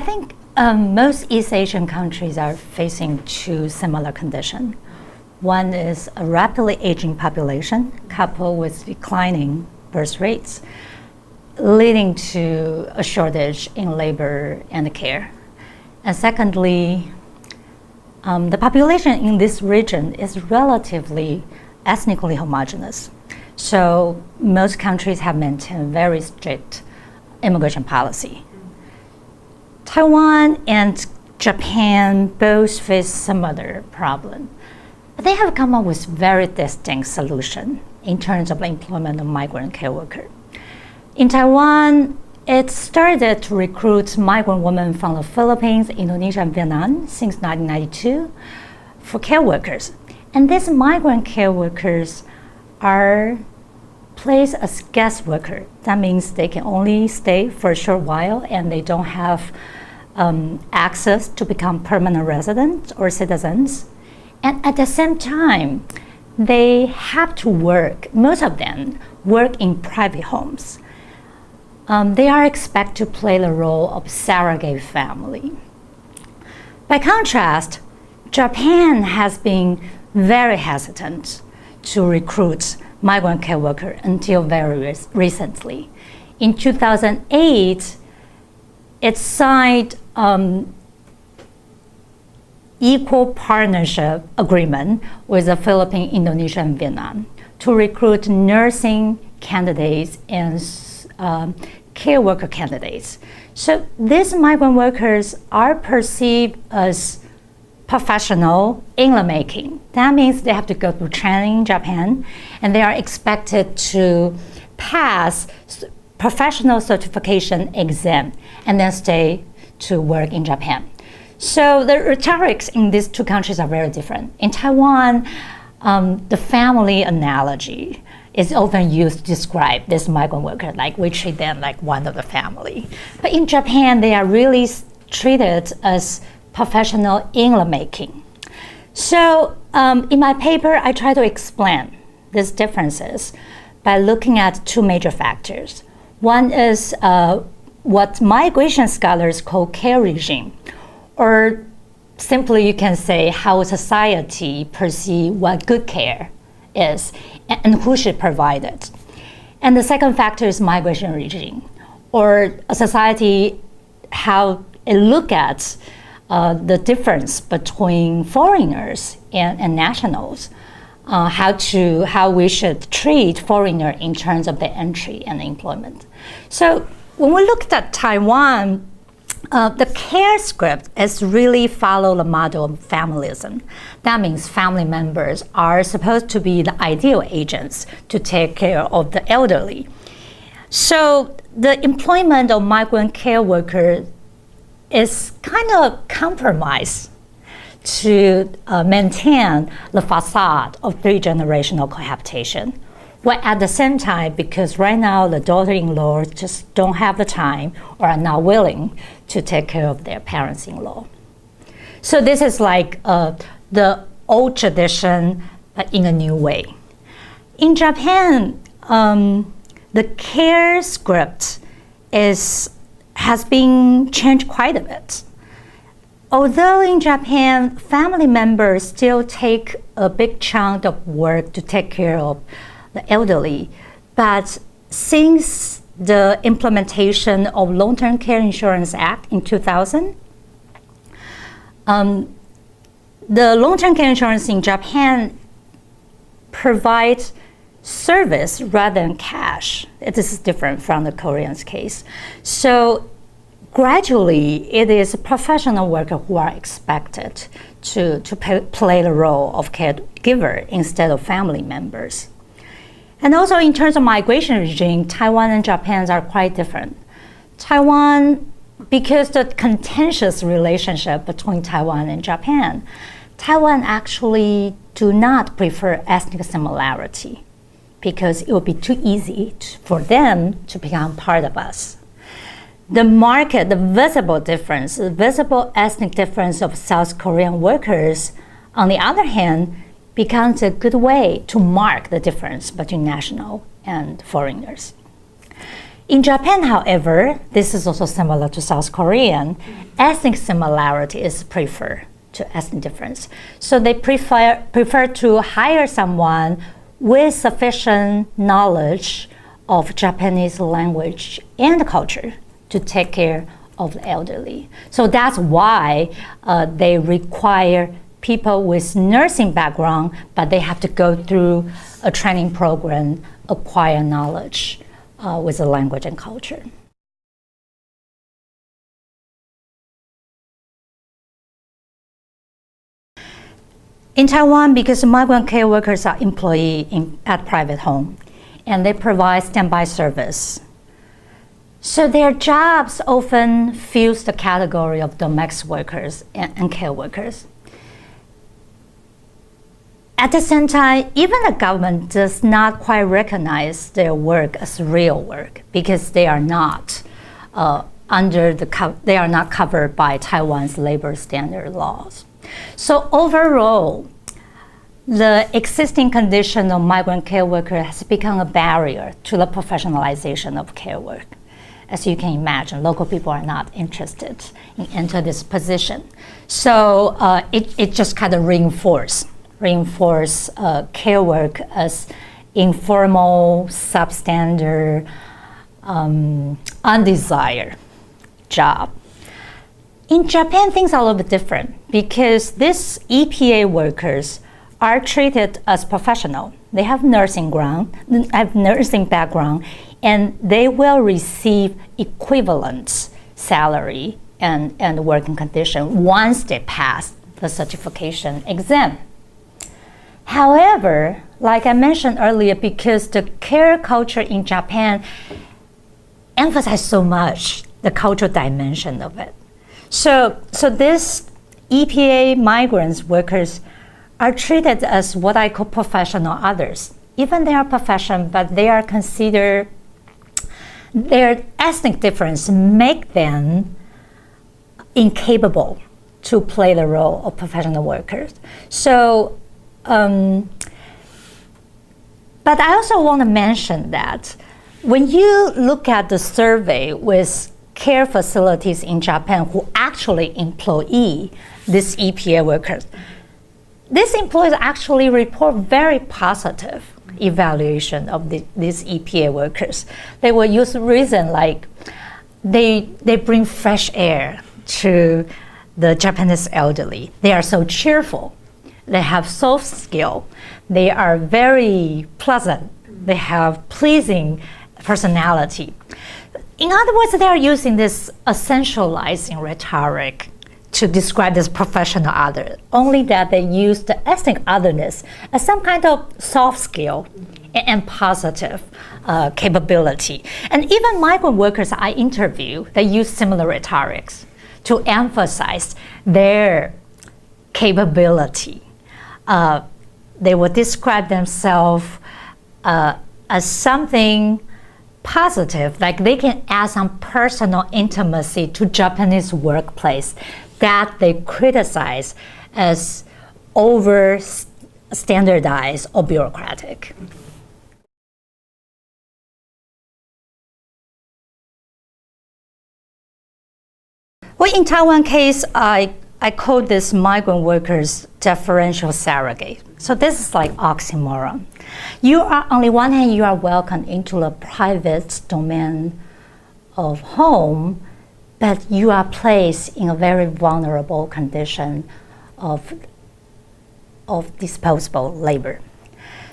think most East Asian countries are facing two similar conditions. One is a rapidly aging population coupled with declining birth rates, leading to a shortage in labor and care. And secondly, the population in this region is relatively ethnically homogeneous. So most countries have maintained very strict immigration policy. Taiwan and Japan both face similar problem. But they have come up with very distinct solutions in terms of the employment of migrant care workers. In Taiwan, it started to recruit migrant women from the Philippines, Indonesia, and Vietnam since 1992 for care workers. And these migrant care workers are placed as guest workers. That means they can only stay for a short while and they don't have access to become permanent residents or citizens. And at the same time, they have to work, most of them work in private homes. They are expected to play the role of surrogate family. By contrast, Japan has been very hesitant to recruit migrant care workers until very recently. In 2008, it signed equal partnership agreement with the Philippines, Indonesia, and Vietnam to recruit nursing candidates and care worker candidates. So these migrant workers are perceived as professional English making. That means they have to go through training in Japan and they are expected to pass professional certification exam and then stay to work in Japan. So the rhetorics in these two countries are very different. In Taiwan, the family analogy is often used to describe this migrant worker, like we treat them like one of the family. But in Japan, they are really treated as professional English making. So in my paper, I try to explain these differences by looking at two major factors. One is what migration scholars call care regime, or simply you can say how society perceives what good care is and who should provide it. And the second factor is migration regime, or a society, how it look at the difference between foreigners and nationals, how we should treat foreigners in terms of the entry and employment. So when we looked at Taiwan, the care script is really follow the model of familism. That means family members are supposed to be the ideal agents to take care of the elderly. So the employment of migrant care workers is kind of compromise to maintain the facade of three-generational cohabitation. Well, at the same time, because right now the daughter-in-law just don't have the time or are not willing to take care of their parents-in-law. So this is like the old tradition, but in a new way. In Japan, the care script has been changed quite a bit. Although in Japan, family members still take a big chunk of work to take care of the elderly, but since the implementation of Long-Term Care Insurance Act in 2000, the long-term care insurance in Japan provides service rather than cash. This is different from the Korean's case. So gradually, it is professional workers who are expected to play the role of caregiver instead of family members. And also in terms of migration regime, Taiwan and Japan are quite different. Taiwan, because the contentious relationship between Taiwan and Japan, Taiwan actually do not prefer ethnic similarity because it would be too easy for them to become part of us. The market, the visible difference, the visible ethnic difference of South Korean workers, on the other hand, becomes a good way to mark the difference between national and foreigners. In Japan, however, this is also similar to South Korean. Ethnic similarity is preferred to ethnic difference. So they prefer to hire someone with sufficient knowledge of Japanese language and culture to take care of the elderly. So that's why they require people with nursing background, but they have to go through a training program, acquire knowledge with the language and culture. In Taiwan, because migrant care workers are employees at private home, and they provide standby service. So their jobs often fills the category of domestic workers and care workers. At the same time, even the government does not quite recognize their work as real work because they are not they are not covered by Taiwan's labor standard laws. So overall, the existing condition of migrant care workers has become a barrier to the professionalization of care work. As you can imagine, local people are not interested in enter this position. So it just kind of reinforce care work as informal, substandard, undesired job. In Japan, things are a little bit different because these EPA workers are treated as professional. They have nursing background, and they will receive equivalent salary and working condition once they pass the certification exam. However, like I mentioned earlier, because the care culture in Japan emphasizes so much the cultural dimension of it. So this EPA migrants workers are treated as what I call professional others. Even they are professional, but they are considered, their ethnic difference make them incapable to play the role of professional workers. So, but I also want to mention that when you look at the survey with care facilities in Japan who actually employ these EPA workers, these employees actually report very positive evaluation of these EPA workers. They will use reason like they bring fresh air to the Japanese elderly. They are so cheerful. They have soft skill. They are very pleasant. They have pleasing personality. In other words, they are using this essentializing rhetoric to describe this professional other, only that they use the ethnic otherness as some kind of soft skill and positive capability. And even migrant workers I interview, they use similar rhetorics to emphasize their capability. They will describe themselves as something positive, like they can add some personal intimacy to Japanese workplace that they criticize as over standardized or bureaucratic. Well, in Taiwan case, I call this migrant workers deferential surrogate. So this is like oxymoron. You are, on the one hand, you are welcomed into the private domain of home, but you are placed in a very vulnerable condition of disposable labor.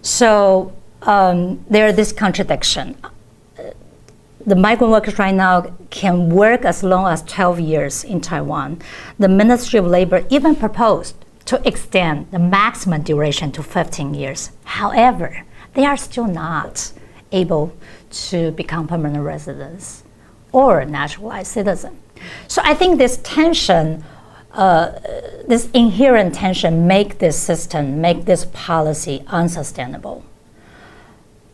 So there is this contradiction. The migrant workers right now can work as long as 12 years in Taiwan. The Ministry of Labor even proposed to extend the maximum duration to 15 years. However, they are still not able to become permanent residents or naturalized citizens. So I think this tension, this inherent tension make this system, make this policy unsustainable.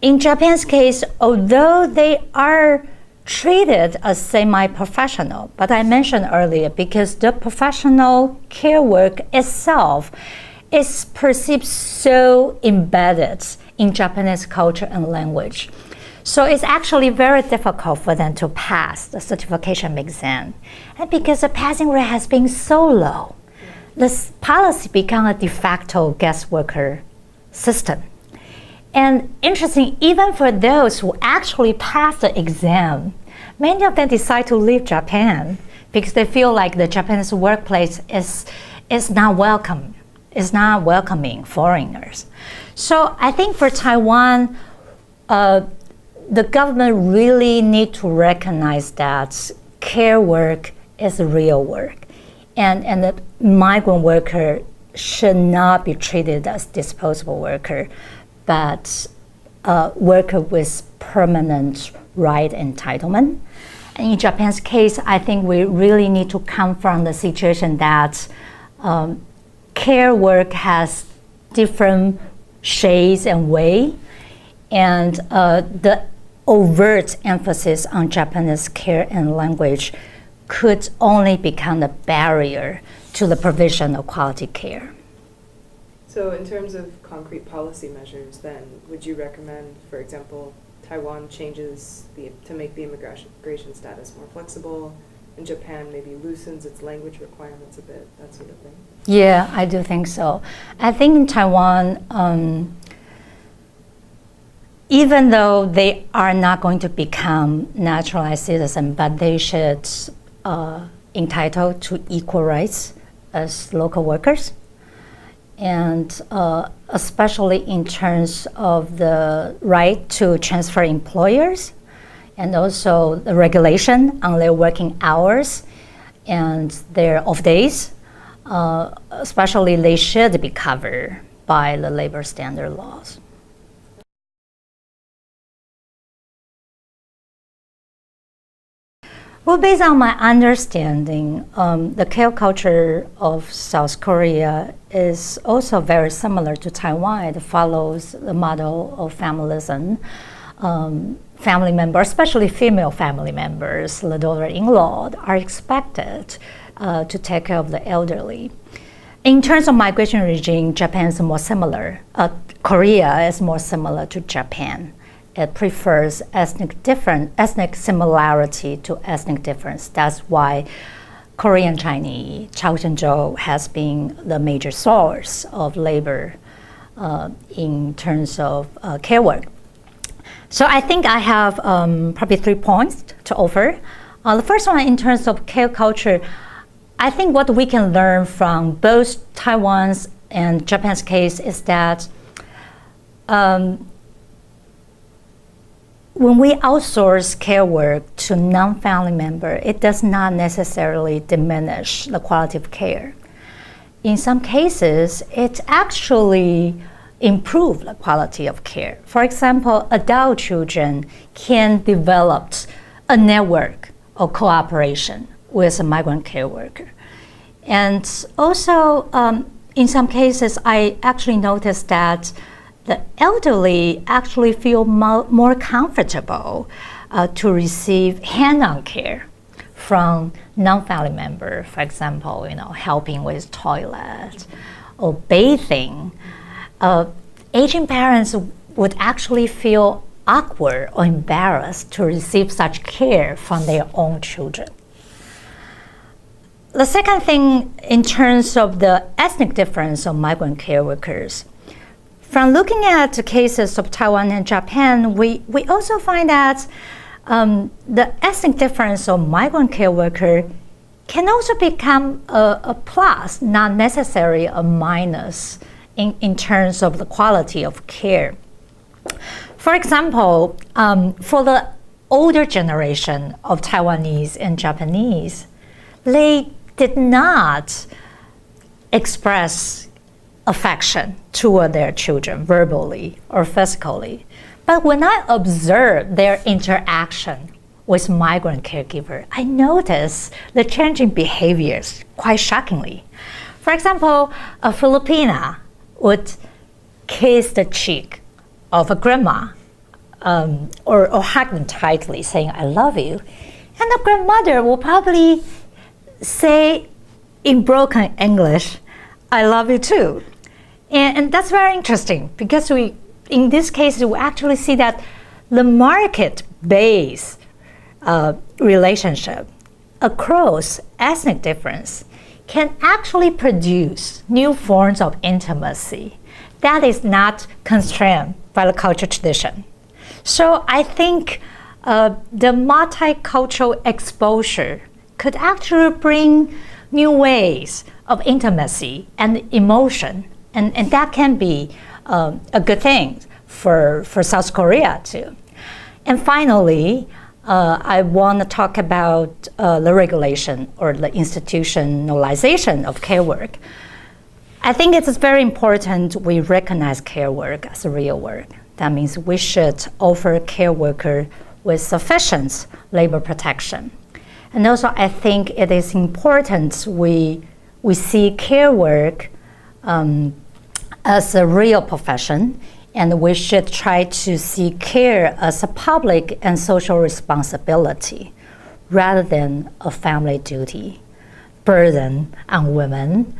In Japan's case, although they are treated as semi-professional, but I mentioned earlier, because the professional care work itself is perceived so embedded in Japanese culture and language. So it's actually very difficult for them to pass the certification exam. And because the passing rate has been so low, this policy became a de facto guest worker system. And interesting, even for those who actually pass the exam, many of them decide to leave Japan because they feel like the Japanese workplace is not welcoming foreigners. So I think for Taiwan, the government really need to recognize that care work is real work, and the migrant worker should not be treated as disposable worker, but a worker with permanent right entitlement. And in Japan's case, I think we really need to come from the situation that care work has different shades and way, and the overt emphasis on Japanese care and language could only become a barrier to the provision of quality care. So in terms of concrete policy measures, then, would you recommend, for example, Taiwan changes to make the immigration status more flexible, and Japan maybe loosens its language requirements a bit, that sort of thing? Yeah, I do think so. I think in Taiwan, even though they are not going to become naturalized citizens, but they should entitled to equal rights as local workers. And especially in terms of the right to transfer employers, and also the regulation on their working hours and their off days, especially they should be covered by the labor standard laws. Well, based on my understanding, the care culture of South Korea is also very similar to Taiwan. It follows the model of familism. Family members, especially female family members, the daughter-in-law, are expected to take care of the elderly. In terms of migration regime, Japan is more similar. Korea is more similar to Japan. It prefers ethnic similarity to ethnic difference. That's why Korean Chinese, Chaozhenzhou, has been the major source of labor in terms of care work. So I think I have probably 3 points to offer. The first one, in terms of care culture, I think what we can learn from both Taiwan's and Japan's case is that when we outsource care work to non-family member, it does not necessarily diminish the quality of care. In some cases, it actually improves the quality of care. For example, adult children can develop a network of cooperation with a migrant care worker. And also, in some cases, I actually noticed that the elderly actually feel more comfortable to receive hand-on care from non-family member. For example, helping with toilet or bathing. Aging parents would actually feel awkward or embarrassed to receive such care from their own children. The second thing, in terms of the ethnic difference of migrant care workers, from looking at the cases of Taiwan and Japan, we also find that the ethnic difference of migrant care worker can also become a plus, not necessarily a minus in terms of the quality of care. For example, for the older generation of Taiwanese and Japanese, they did not express affection toward their children verbally or physically. But when I observe their interaction with migrant caregiver, I notice the changing behaviors quite shockingly. For example, a Filipina would kiss the cheek of a grandma or hug them tightly, saying, "I love you." And the grandmother will probably say in broken English, "I love you too." And that's very interesting because in this case, we actually see that the market-based relationship across ethnic difference can actually produce new forms of intimacy that is not constrained by the cultural tradition. So I think the multicultural exposure could actually bring new ways of intimacy and emotion, and that can be a good thing for South Korea too. And finally, I want to talk about the regulation or the institutionalization of care work. I think it's very important we recognize care work as real work. That means we should offer care workers with sufficient labor protection. And also I think it is important we see care work as a real profession, and we should try to see care as a public and social responsibility rather than a family duty burden on women,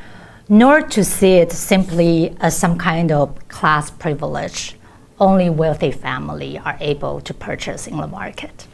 nor to see it simply as some kind of class privilege only wealthy families are able to purchase in the market.